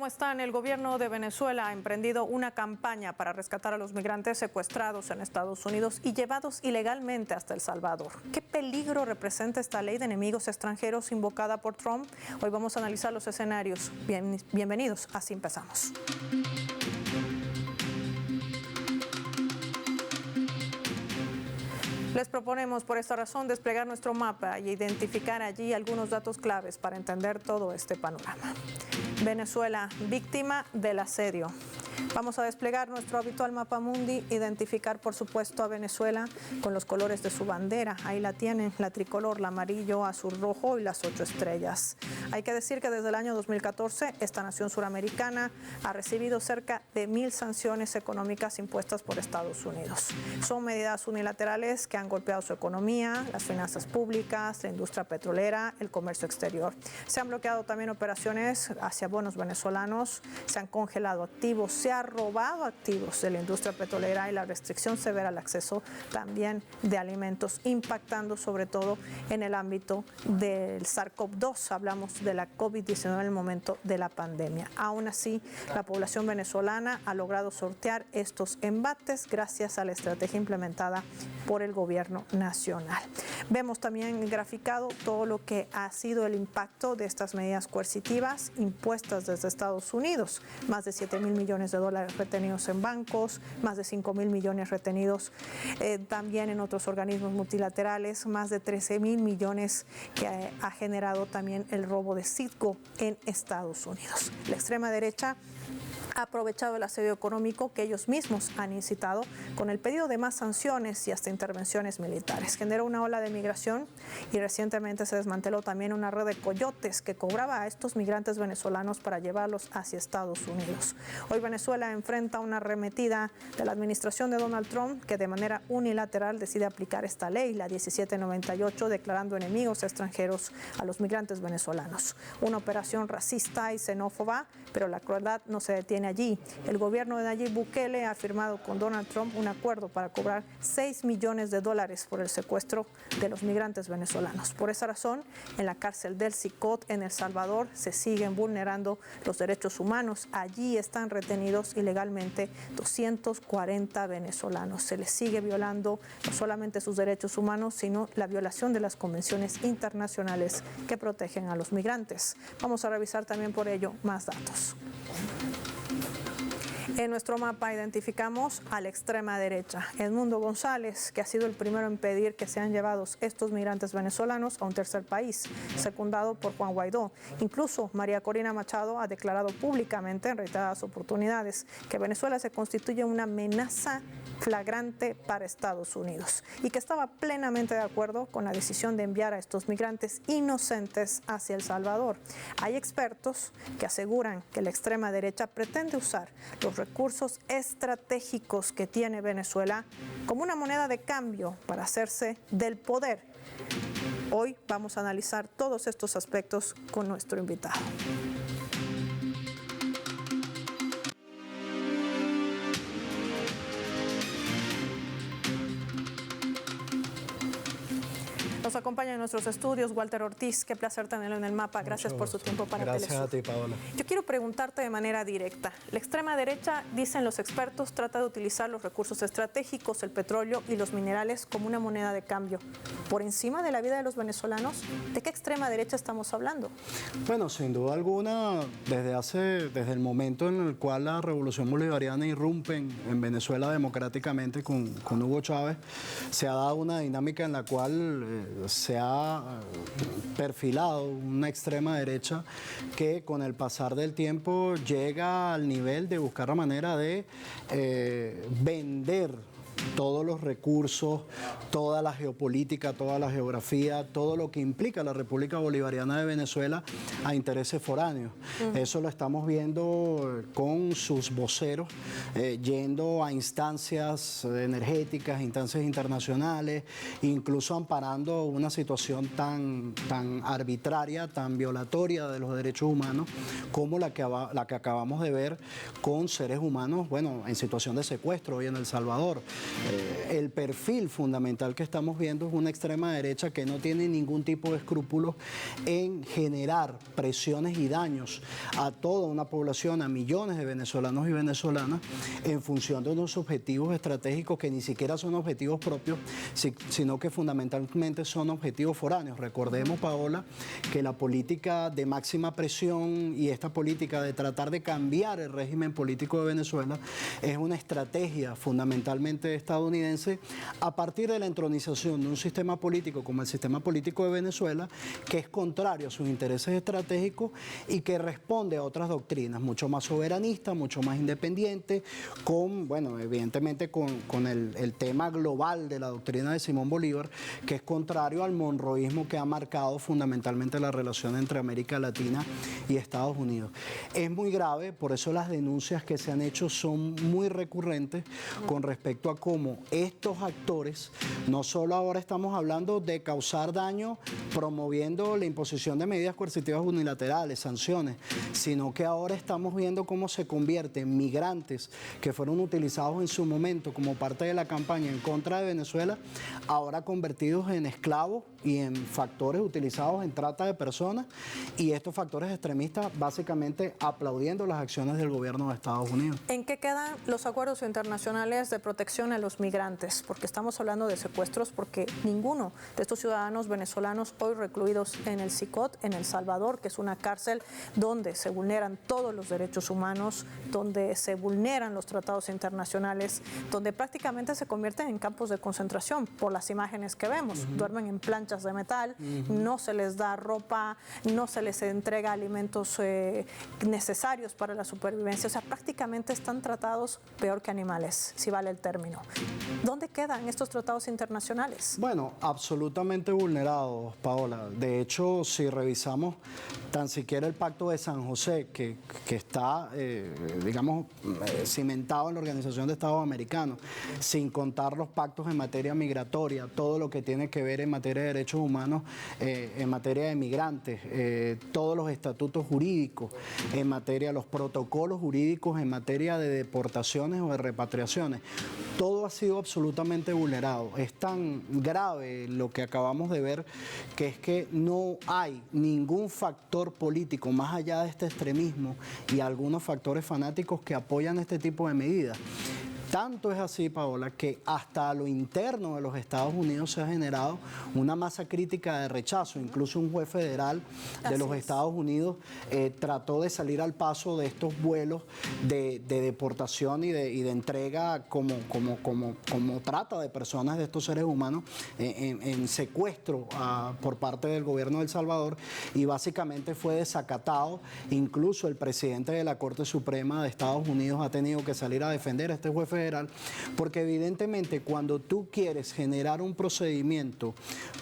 ¿Cómo están? El gobierno de Venezuela ha emprendido una campaña para rescatar a los migrantes secuestrados en Estados Unidos y llevados ilegalmente hasta El Salvador. ¿Qué peligro representa esta ley de enemigos extranjeros invocada por Trump? Hoy vamos a analizar los escenarios. Bienvenidos, así empezamos. Les proponemos por esta razón desplegar nuestro mapa y identificar allí algunos datos claves para entender todo este panorama. Venezuela, víctima del asedio. Vamos a desplegar nuestro habitual mapa mundi, identificar por supuesto a Venezuela con los colores de su bandera. Ahí la tienen, la tricolor, la amarillo, azul, rojo y las 8 estrellas. Hay que decir que desde el año 2014 esta nación suramericana ha recibido cerca de 1000 sanciones económicas impuestas por Estados Unidos. Son medidas unilaterales que han golpeado su economía, las finanzas públicas, la industria petrolera, el comercio exterior. Se han bloqueado también operaciones hacia bonos venezolanos, se han congelado activos, se ha robado activos de la industria petrolera y la restricción severa al acceso también de alimentos, impactando sobre todo en el ámbito del SARS-CoV-2. Hablamos de la COVID-19 en el momento de la pandemia. Aún así, la población venezolana ha logrado sortear estos embates gracias a la estrategia implementada por el gobierno nacional. Vemos también graficado todo lo que ha sido el impacto de estas medidas coercitivas impuestas desde Estados Unidos. Más de 7.000 millones de dólares retenidos en bancos, más de 5.000 millones retenidos también en otros organismos multilaterales, más de 13.000 millones que ha generado también el robo de Citgo en Estados Unidos. La extrema derecha ha aprovechado el asedio económico que ellos mismos han incitado con el pedido de más sanciones y hasta intervenciones militares. Generó una ola de migración y recientemente se desmanteló también una red de coyotes que cobraba a estos migrantes venezolanos para llevarlos hacia Estados Unidos. Hoy Venezuela enfrenta una arremetida de la administración de Donald Trump que de manera unilateral decide aplicar esta ley, la 1798, declarando enemigos extranjeros a los migrantes venezolanos. Una operación racista y xenófoba, pero la crueldad no se detiene allí. El gobierno de Nayib Bukele ha firmado con Donald Trump un acuerdo para cobrar 6 millones de dólares por el secuestro de los migrantes venezolanos. Por esa razón, en la cárcel del Sicot en El Salvador se siguen vulnerando los derechos humanos. Allí están retenidos ilegalmente 240 venezolanos. Se les sigue violando no solamente sus derechos humanos, sino la violación de las convenciones internacionales que protegen a los migrantes. Vamos a revisar también por ello más datos. En nuestro mapa identificamos a la extrema derecha. Edmundo González, que ha sido el primero en pedir que sean llevados estos migrantes venezolanos a un tercer país, secundado por Juan Guaidó. Incluso María Corina Machado ha declarado públicamente en reiteradas oportunidades que Venezuela se constituye una amenaza flagrante para Estados Unidos y que estaba plenamente de acuerdo con la decisión de enviar a estos migrantes inocentes hacia El Salvador. Hay expertos que aseguran que la extrema derecha pretende usar los recursos estratégicos que tiene Venezuela como una moneda de cambio para hacerse del poder. Hoy vamos a analizar todos estos aspectos con nuestro invitado. Nos acompaña en nuestros estudios Walter Ortiz. Qué placer tenerlo en el mapa. Gracias por su tiempo para Telesur. Gracias a ti, Paola. Yo quiero preguntarte de manera directa. La extrema derecha, dicen los expertos, trata de utilizar los recursos estratégicos, el petróleo y los minerales como una moneda de cambio. ¿Por encima de la vida de los venezolanos? ¿De qué extrema derecha estamos hablando? Bueno, sin duda alguna, desde el momento en el cual la revolución bolivariana irrumpe en Venezuela democráticamente con Hugo Chávez, se ha dado una dinámica en la cual se ha perfilado una extrema derecha que con el pasar del tiempo llega al nivel de buscar la manera de vender todos los recursos, toda la geopolítica, toda la geografía, todo lo que implica la República Bolivariana de Venezuela a intereses foráneos. Eso lo estamos viendo con sus voceros, yendo a instancias energéticas, instancias internacionales, incluso amparando una situación tan arbitraria, tan violatoria de los derechos humanos como la que acabamos de ver con seres humanos, bueno, en situación de secuestro hoy en El Salvador. El perfil fundamental que estamos viendo es una extrema derecha que no tiene ningún tipo de escrúpulos en generar presiones y daños a toda una población, a millones de venezolanos y venezolanas, en función de unos objetivos estratégicos que ni siquiera son objetivos propios, sino que fundamentalmente son objetivos foráneos. Recordemos, Paola, que la política de máxima presión y esta política de tratar de cambiar el régimen político de Venezuela es una estrategia fundamentalmente estadounidense a partir de la entronización de un sistema político como el sistema político de Venezuela, que es contrario a sus intereses estratégicos y que responde a otras doctrinas, mucho más soberanistas, mucho más independientes, con, bueno, evidentemente con el tema global de la doctrina de Simón Bolívar, que es contrario al monroísmo que ha marcado fundamentalmente la relación entre América Latina y Estados Unidos. Es muy grave, por eso las denuncias que se han hecho son muy recurrentes con respecto a cómo estos actores, no solo ahora estamos hablando de causar daño promoviendo la imposición de medidas coercitivas unilaterales, sanciones, sino que ahora estamos viendo cómo se convierten migrantes que fueron utilizados en su momento como parte de la campaña en contra de Venezuela, ahora convertidos en esclavos y en factores utilizados en trata de personas, y estos factores extremistas básicamente aplaudiendo las acciones del gobierno de Estados Unidos. ¿En qué quedan los acuerdos internacionales de protección a los migrantes? Porque estamos hablando de secuestros, porque ninguno de estos ciudadanos venezolanos hoy recluidos en el CICOT, en El Salvador, que es una cárcel donde se vulneran todos los derechos humanos, donde se vulneran los tratados internacionales, donde prácticamente se convierten en campos de concentración por las imágenes que vemos. Duermen en planchas de metal, no se les da ropa, no se les entrega alimentos necesarios para la supervivencia. O sea, prácticamente están tratados peor que animales, si vale el término. ¿Dónde quedan estos tratados internacionales? Bueno, absolutamente vulnerados, Paola. De hecho, si revisamos tan siquiera el Pacto de San José, que está, digamos, cimentado en la Organización de Estados Americanos, sin contar los pactos en materia migratoria, todo lo que tiene que ver en materia de derechos humanos, en materia de migrantes, todos los estatutos jurídicos, en materia de los protocolos jurídicos, en materia de deportaciones o de repatriaciones. Todo ha sido absolutamente vulnerado. Es tan grave lo que acabamos de ver, que es que no hay ningún factor político más allá de este extremismo y algunos factores fanáticos que apoyan este tipo de medidas. Tanto es así, Paola, que hasta a lo interno de los Estados Unidos se ha generado una masa crítica de rechazo. Incluso un juez federal de los Estados Unidos trató de salir al paso de estos vuelos de deportación y de entrega como trata de personas de estos seres humanos en secuestro por parte del gobierno de El Salvador, y básicamente fue desacatado. Incluso el presidente de la Corte Suprema de Estados Unidos ha tenido que salir a defender a este juez federal, porque evidentemente cuando tú quieres generar un procedimiento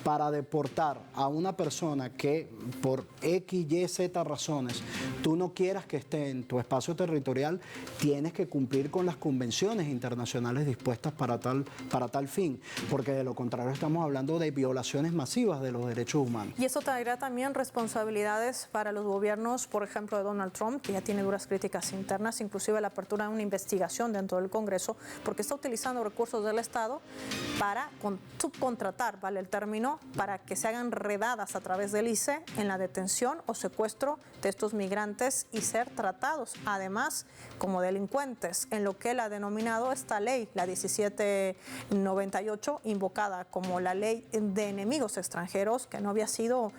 para deportar a una persona que por X, Y, Z razones tú no quieras que esté en tu espacio territorial, tienes que cumplir con las convenciones internacionales dispuestas para tal fin, porque de lo contrario estamos hablando de violaciones masivas de los derechos humanos. Y eso traerá también responsabilidades para los gobiernos, por ejemplo, de Donald Trump, que ya tiene duras críticas internas, inclusive la apertura de una investigación dentro del Congreso, porque está utilizando recursos del Estado para subcontratar, vale el término, para que se hagan redadas a través del ICE en la detención o secuestro de estos migrantes y ser tratados además como delincuentes, en lo que él ha denominado esta ley, la 1798, invocada como la ley de enemigos extranjeros, que no había sido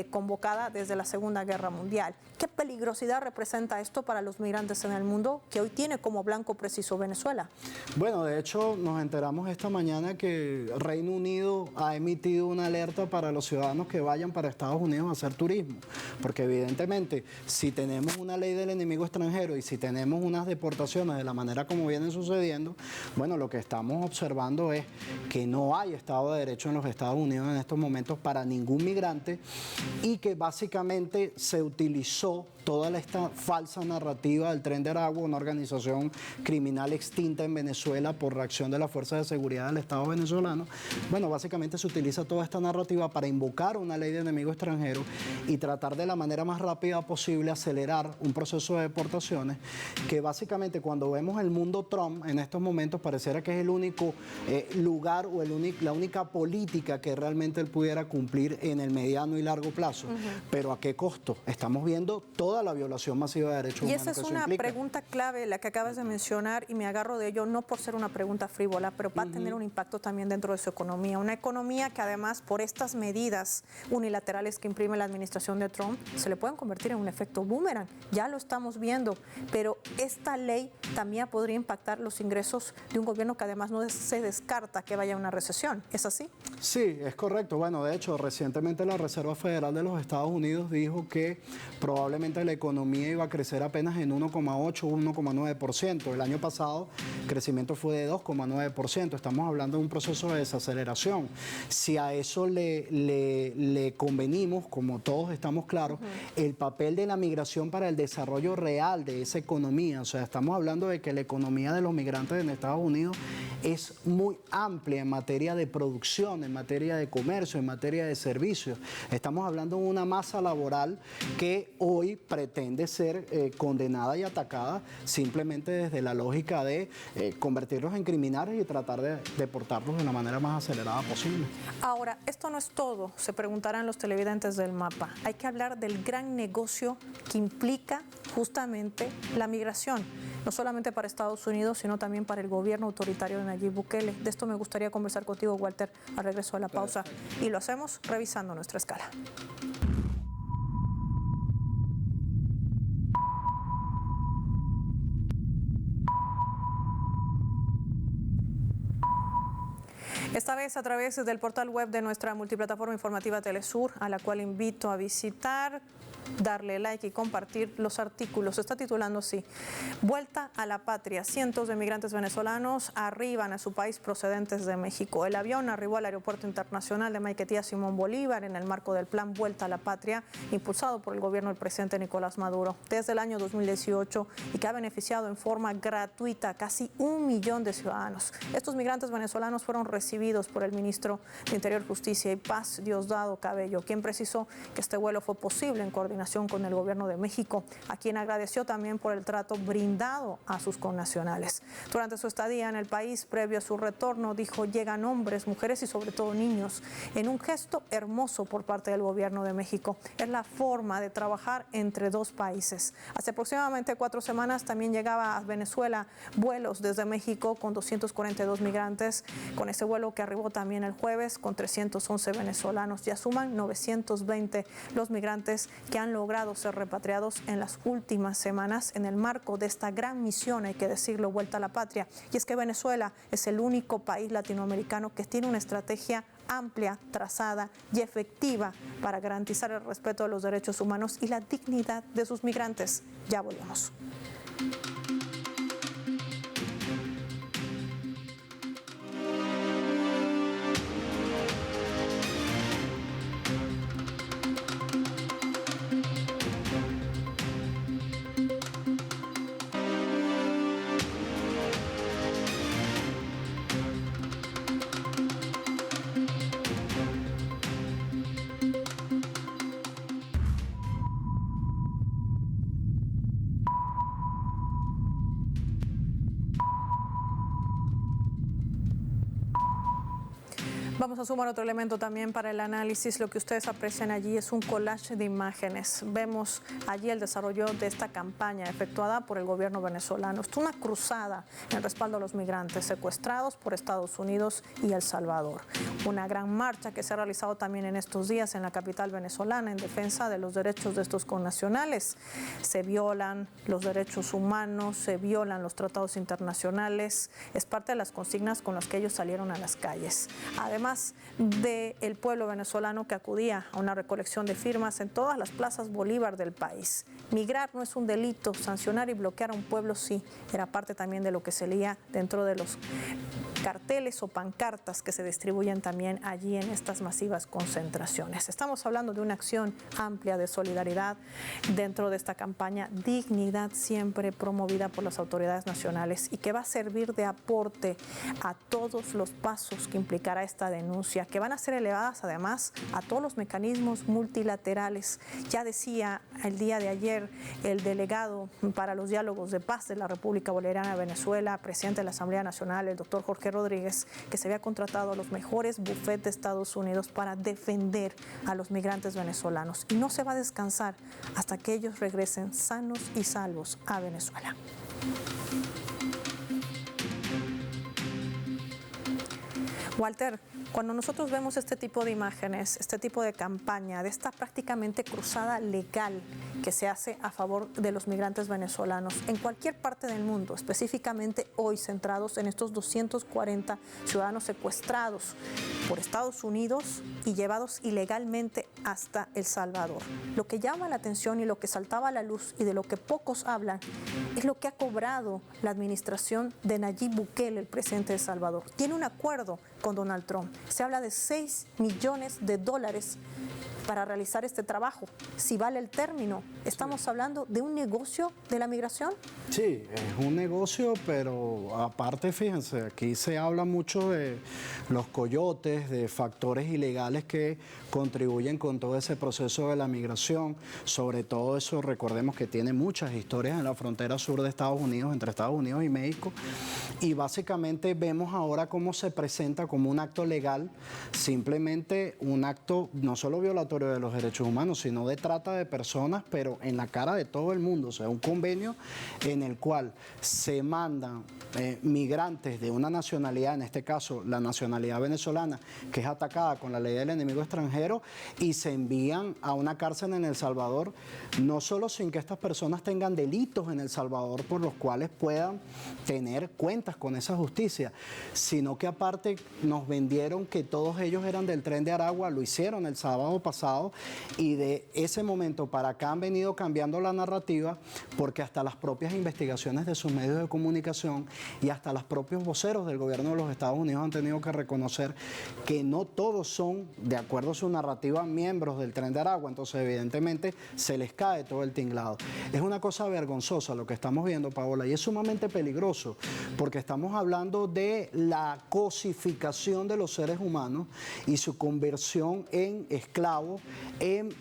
convocada desde la Segunda Guerra Mundial. ¿Qué peligrosidad representa esto para los migrantes en el mundo, que hoy tiene como blanco preciso Venezuela? Bueno, de hecho nos enteramos esta mañana que Reino Unido ha emitido una alerta para los ciudadanos que vayan para Estados Unidos a hacer turismo, porque evidentemente si tenemos una ley del enemigo extranjero y si tenemos unas deportaciones de la manera como vienen sucediendo, bueno, lo que estamos observando es que no hay Estado de Derecho en los Estados Unidos en estos momentos para ningún migrante, y que básicamente se utilizó toda esta falsa narrativa del Tren de Aragua, una organización criminal extinta en Venezuela por reacción de las fuerzas de seguridad del Estado venezolano. Bueno, básicamente se utiliza toda esta narrativa para invocar una ley de enemigo extranjero y tratar de la manera más rápida posible acelerar un proceso de deportaciones que básicamente cuando vemos el mundo Trump en estos momentos pareciera que es el único lugar o la única política que realmente él pudiera cumplir en el mediano y largo plazo. Pero ¿a qué costo? Estamos viendo toda la violación masiva de derechos humanos. Y esa es una pregunta clave, la que acabas de mencionar, y me agarro de ello no por ser una pregunta frívola, pero va a tener un impacto también dentro de su economía. Una economía que además por estas medidas unilaterales que imprime la administración de Trump se le pueden convertir en un efecto boomerang. Ya lo estamos viendo, pero esta ley también podría impactar los ingresos de un gobierno que además no se descarta que vaya a una recesión. ¿Es así? Sí, es correcto. Bueno, de hecho, recientemente la Reserva Federal de los Estados Unidos dijo que probablemente la economía iba a crecer apenas en 1,8 o 1,9%. El año pasado el crecimiento fue de 2,9%. Estamos hablando de un proceso de desaceleración. Si a eso le convenimos, como todos estamos claros, el papel de la migración para el desarrollo real de esa economía, o sea, estamos hablando de que la economía de los migrantes en Estados Unidos es muy amplia en materia de producción, en materia de comercio, en materia de servicios. Estamos hablando de una masa laboral que hoy pretende ser condenada y atacada simplemente desde la lógica de convertirlos en criminales y tratar de deportarlos de la manera más acelerada posible. Ahora, esto no es todo, se preguntarán los televidentes del mapa. Hay que hablar del gran negocio que implica justamente la migración, no solamente para Estados Unidos, sino también para el gobierno autoritario de Nayib Bukele. De esto me gustaría conversar contigo, Walter, al regreso de la pausa. Y lo hacemos revisando nuestra escala. Esta vez a través del portal web de nuestra multiplataforma informativa Telesur, a la cual invito a visitar, darle like y compartir los artículos. Se está titulando así: Vuelta a la patria. Cientos de migrantes venezolanos arriban a su país procedentes de México. El avión arribó al Aeropuerto Internacional de Maiquetía Simón Bolívar en el marco del plan Vuelta a la Patria, impulsado por el gobierno del presidente Nicolás Maduro desde el año 2018 y que ha beneficiado en forma gratuita a casi 1 millón de ciudadanos. Estos migrantes venezolanos fueron recibidos por el ministro de Interior, Justicia y Paz, Diosdado Cabello, quien precisó que este vuelo fue posible en coordinación con el gobierno de México, a quien agradeció también por el trato brindado a sus connacionales. Durante su estadía en el país, previo a su retorno, dijo: llegan hombres, mujeres y sobre todo niños, en un gesto hermoso por parte del gobierno de México. Es la forma de trabajar entre dos países. Hace aproximadamente 4 semanas también llegaba a Venezuela vuelos desde México con 242 migrantes, con ese vuelo que arribó también el jueves con 311 venezolanos. Ya suman 920 los migrantes que han logrado ser repatriados en las últimas semanas en el marco de esta gran misión, hay que decirlo, Vuelta a la Patria. Y es que Venezuela es el único país latinoamericano que tiene una estrategia amplia, trazada y efectiva para garantizar el respeto de los derechos humanos y la dignidad de sus migrantes. Ya volvemos. Vamos a sumar otro elemento también para el análisis. Lo que ustedes aprecian allí es un collage de imágenes. Vemos allí el desarrollo de esta campaña efectuada por el gobierno venezolano. Es una cruzada en respaldo a los migrantes secuestrados por Estados Unidos y El Salvador. Una gran marcha que se ha realizado también en estos días en la capital venezolana en defensa de los derechos de estos connacionales. Se violan los derechos humanos, se violan los tratados internacionales. Es parte de las consignas con las que ellos salieron a las calles. Además del pueblo venezolano que acudía a una recolección de firmas en todas las plazas Bolívar del país. Migrar no es un delito, sancionar y bloquear a un pueblo sí, era parte también de lo que se leía dentro de los carteles o pancartas que se distribuyen también allí en estas masivas concentraciones. Estamos hablando de una acción amplia de solidaridad dentro de esta campaña Dignidad Siempre, promovida por las autoridades nacionales y que va a servir de aporte a todos los pasos que implicará esta denuncia, que van a ser elevadas además a todos los mecanismos multilaterales. Ya decía el día de ayer el delegado para los diálogos de paz de la República Bolivariana de Venezuela, presidente de la Asamblea Nacional, el doctor Jorge Rodríguez, que se había contratado a los mejores bufetes de Estados Unidos para defender a los migrantes venezolanos. Y no se va a descansar hasta que ellos regresen sanos y salvos a Venezuela. Walter, cuando nosotros vemos este tipo de imágenes, este tipo de campaña, de esta prácticamente cruzada legal que se hace a favor de los migrantes venezolanos en cualquier parte del mundo, específicamente hoy centrados en estos 240 ciudadanos secuestrados por Estados Unidos y llevados ilegalmente hasta El Salvador. Lo que llama la atención y lo que saltaba a la luz y de lo que pocos hablan es lo que ha cobrado la administración de Nayib Bukele, el presidente de El Salvador. Tiene un acuerdo con Donald Trump. Se habla de $6 millones para realizar este trabajo. Si vale el término, ¿estamos hablando de un negocio de la migración? Sí, es un negocio, pero aparte, fíjense, aquí se habla mucho de los coyotes, de factores ilegales que contribuyen con todo ese proceso de la migración. Sobre todo eso, recordemos que tiene muchas historias en la frontera sur de Estados Unidos, entre Estados Unidos y México, y básicamente vemos ahora cómo se presenta como un acto legal, simplemente un acto no solo violatorio de los derechos humanos, sino de trata de personas, pero en la cara de todo el mundo. O sea, un convenio en el cual se mandan migrantes de una nacionalidad, en este caso la nacionalidad venezolana, que es atacada con la ley del enemigo extranjero, y se envían a una cárcel en El Salvador, no solo sin que estas personas tengan delitos en El Salvador por los cuales puedan tener cuentas con esa justicia, sino que aparte nos vendieron que todos ellos eran del Tren de Aragua. Lo hicieron el sábado pasado y de ese momento para acá han venido cambiando la narrativa, porque hasta las propias investigaciones de sus medios de comunicación y hasta los propios voceros del gobierno de los Estados Unidos han tenido que reconocer que no todos son, de acuerdo a su narrativa, miembros del Tren de Aragua. Entonces evidentemente se les cae todo el tinglado. Es una cosa vergonzosa lo que estamos viendo, Paola, y es sumamente peligroso porque estamos hablando de la cosificación de los seres humanos y su conversión en esclavos, en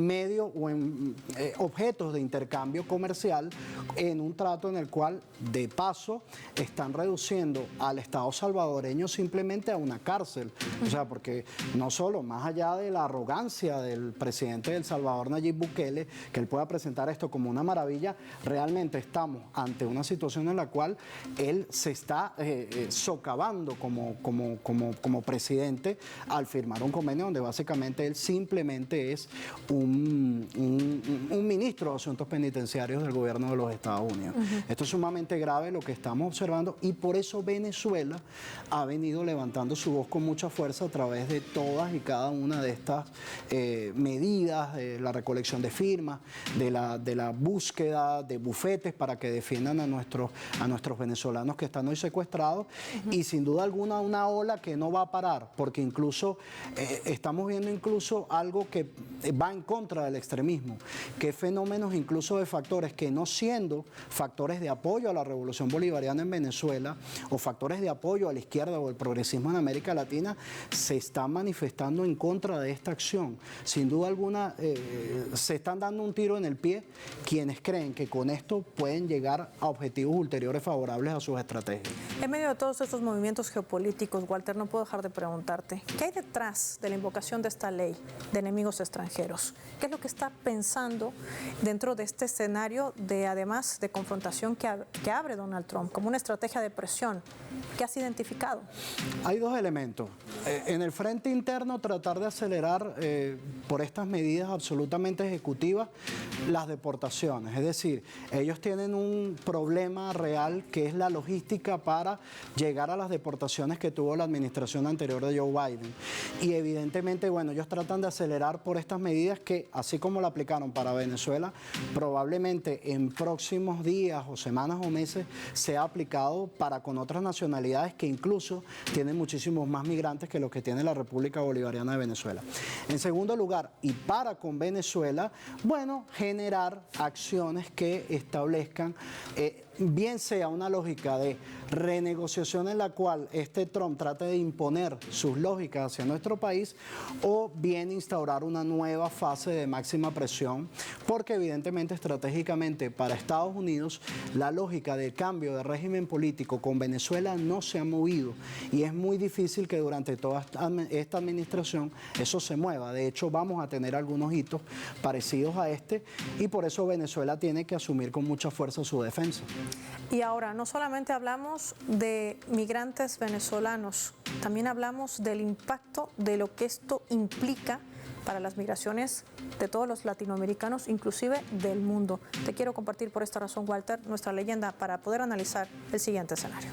medio o en objetos de intercambio comercial, en un trato en el cual de paso están reduciendo al Estado salvadoreño simplemente a una cárcel. O sea, porque no solo, más allá de la arrogancia del presidente de El Salvador, Nayib Bukele, que él pueda presentar esto como una maravilla, realmente estamos ante una situación en la cual él se está socavando como presidente al firmar un convenio donde básicamente él simplemente es un ministro de Asuntos Penitenciarios del gobierno de los Estados Unidos. Esto es sumamente grave lo que estamos observando, y por eso Venezuela ha venido levantando su voz con mucha fuerza a través de todas y cada una de estas medidas, de la recolección de firmas, de la búsqueda de bufetes para que defiendan a nuestros venezolanos que están hoy secuestrados. Y sin duda alguna una ola que no va a parar, porque incluso estamos viendo incluso algo que va en contra del extremismo, que fenómenos incluso de factores que, no siendo factores de apoyo a la revolución bolivariana en Venezuela o factores de apoyo a la izquierda o el progresismo en América Latina, se están manifestando en contra de esta acción. Sin duda alguna se están dando un tiro en el pie quienes creen que con esto pueden llegar a objetivos ulteriores favorables a sus estrategias. En medio de todos estos movimientos geopolíticos, Walter, no puedo dejar de preguntarte, ¿qué hay detrás de la invocación de esta ley de enemigos extranjeros? ¿Qué es lo que está pensando dentro de este escenario de, además, de confrontación que abre Donald Trump como una estrategia de presión? ¿Qué has identificado? Hay dos elementos. En el frente interno, tratar de acelerar por estas medidas absolutamente ejecutivas las deportaciones. Es decir, ellos tienen un problema real que es la logística para para llegar a las deportaciones que tuvo la administración anterior de Joe Biden. Y evidentemente, bueno, ellos tratan de acelerar por estas medidas que, así como la aplicaron para Venezuela, probablemente en próximos días o semanas o meses sea aplicado para con otras nacionalidades que incluso tienen muchísimos más migrantes que los que tiene la República Bolivariana de Venezuela. En segundo lugar, y para con Venezuela, bueno, generar acciones que establezcan bien sea una lógica de renegociación en la cual Trump trate de imponer sus lógicas hacia nuestro país, o bien instaurar una nueva fase de máxima presión, porque evidentemente estratégicamente para Estados Unidos la lógica del cambio de régimen político con Venezuela no se ha movido y es muy difícil que durante toda esta administración eso se mueva. De hecho, vamos a tener algunos hitos parecidos a y por eso Venezuela tiene que asumir con mucha fuerza su defensa. Y ahora, no solamente hablamos de migrantes venezolanos, también hablamos del impacto de lo que esto implica para las migraciones de todos los latinoamericanos, inclusive del mundo. Te quiero compartir por esta razón, Walter, nuestra leyenda para poder analizar el siguiente escenario.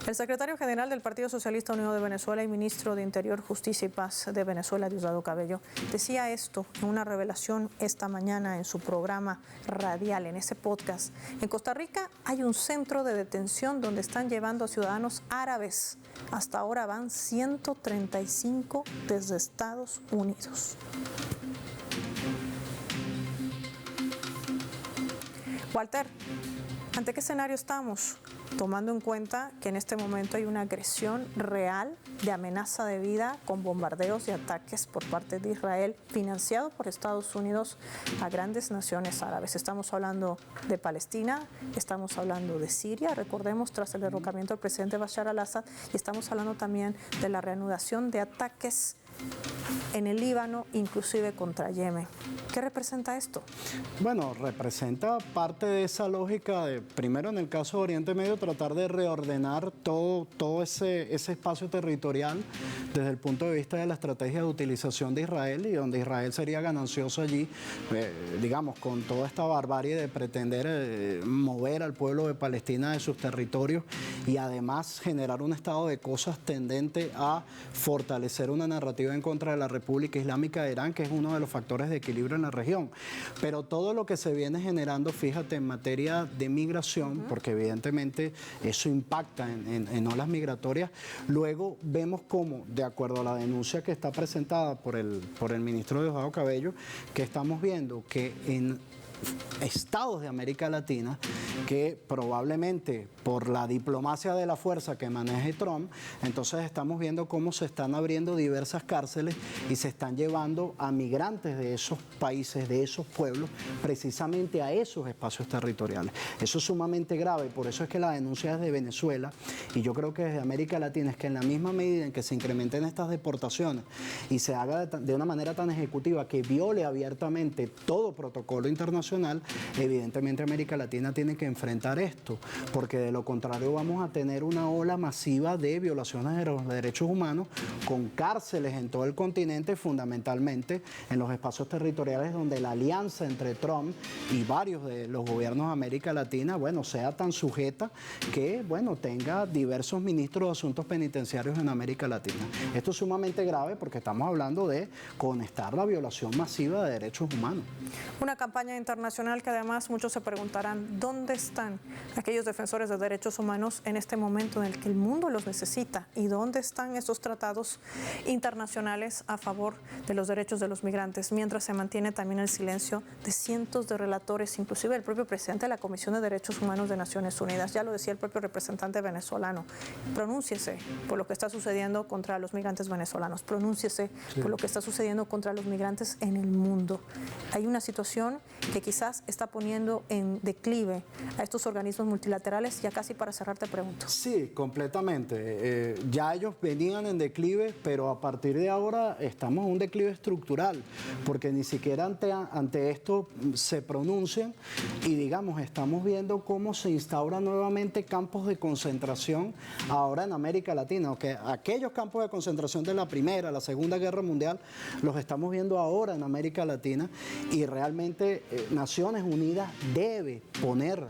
El secretario general del Partido Socialista Unido de Venezuela y ministro de Interior, Justicia y Paz de Venezuela, Diosdado Cabello, decía esto en una revelación esta mañana en su programa radial, en ese podcast. En Costa Rica hay un centro de detención donde están llevando a ciudadanos árabes. Hasta ahora van 135 desde Estados Unidos. Walter, ¿ante qué escenario estamos? Tomando en cuenta que en este momento hay una agresión real de amenaza de vida con bombardeos y ataques por parte de Israel, financiado por Estados Unidos a grandes naciones árabes. Estamos hablando de Palestina, estamos hablando de Siria, recordemos, tras el derrocamiento del presidente Bashar al-Assad, y estamos hablando también de la reanudación de ataques en el Líbano, inclusive contra Yemen. ¿Qué representa esto? Bueno, representa parte de esa lógica de, primero en el caso de Oriente Medio, tratar de reordenar todo ese espacio territorial desde el punto de vista de la estrategia de utilización de Israel, y donde Israel sería ganancioso allí, digamos, con toda esta barbarie de pretender mover al pueblo de Palestina de sus territorios y además generar un estado de cosas tendente a fortalecer una narrativa en contra de la República Islámica de Irán, que es uno de los factores de equilibrio en la región. Pero todo lo que se viene generando, fíjate, en materia de migración, porque evidentemente eso impacta en olas migratorias, luego vemos cómo, de acuerdo a la denuncia que está presentada por el ministro Diosdado Cabello, que estamos viendo que en estados de América Latina, que probablemente por la diplomacia de la fuerza que maneje Trump, entonces estamos viendo cómo se están abriendo diversas cárceles y se están llevando a migrantes de esos países, de esos pueblos, precisamente a esos espacios territoriales. Eso es sumamente grave, por eso es que la denuncia es de Venezuela, y yo creo que desde América Latina es que en la misma medida en que se incrementen estas deportaciones y se haga de una manera tan ejecutiva que viole abiertamente todo protocolo internacional, evidentemente América Latina tiene que enfrentar esto, porque de lo contrario vamos a tener una ola masiva de violaciones de los derechos humanos, con cárceles en todo el continente, fundamentalmente en los espacios territoriales donde la alianza entre Trump y varios de los gobiernos de América Latina, bueno, sea tan sujeta que, bueno, tenga diversos ministros de asuntos penitenciarios en América Latina. Esto es sumamente grave porque estamos hablando de conectar la violación masiva de derechos humanos. Una campaña internacional que además muchos se preguntarán, ¿dónde están aquellos defensores de derechos humanos en este momento en el que el mundo los necesita? ¿Y dónde están esos tratados internacionales a favor de los derechos de los migrantes? Mientras se mantiene también el silencio de cientos de relatores, inclusive el propio presidente de la Comisión de Derechos Humanos de Naciones Unidas. Ya lo decía el propio representante venezolano. Pronúnciese por lo que está sucediendo contra los migrantes venezolanos. Pronúnciese por lo que está sucediendo contra los migrantes en el mundo. Hay una situación que quizás está poniendo en declive a estos organismos multilaterales? Ya casi para cerrar te pregunto. Sí, completamente. Ya ellos venían en declive, pero a partir de ahora estamos en un declive estructural, porque ni siquiera ante esto se pronuncian y digamos, estamos viendo cómo se instauran nuevamente campos de concentración ahora en América Latina, que aquellos campos de concentración de la Primera, la Segunda Guerra Mundial, los estamos viendo ahora en América Latina y realmente Naciones Unidas debe poner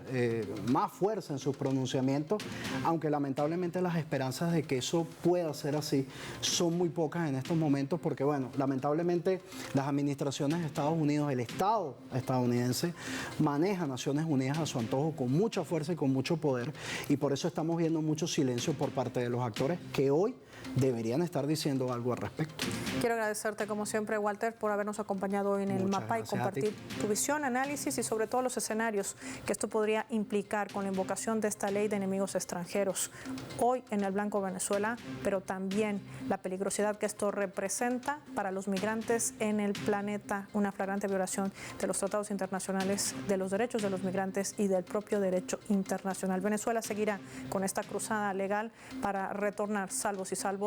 más fuerza en sus pronunciamientos, aunque lamentablemente las esperanzas de que eso pueda ser así son muy pocas en estos momentos, porque bueno, lamentablemente las administraciones de Estados Unidos, el Estado estadounidense maneja Naciones Unidas a su antojo con mucha fuerza y con mucho poder, y por eso estamos viendo mucho silencio por parte de los actores que hoy deberían estar diciendo algo al respecto. Quiero agradecerte como siempre, Walter, por habernos acompañado hoy en el mapa y compartir tu visión, análisis y sobre todo los escenarios que esto podría implicar con la invocación de esta ley de enemigos extranjeros hoy en el Blanco Venezuela, pero también la peligrosidad que esto representa para los migrantes en el planeta, una flagrante violación de los tratados internacionales, de los derechos de los migrantes y del propio derecho internacional. Venezuela seguirá con esta cruzada legal para retornar salvos y salvos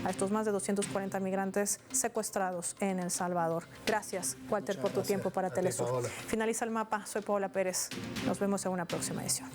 a estos más de 240 migrantes secuestrados en El Salvador. Gracias, Walter, por tu tiempo para Telesur. Finaliza el mapa. Soy Paola Pérez. Nos vemos en una próxima edición.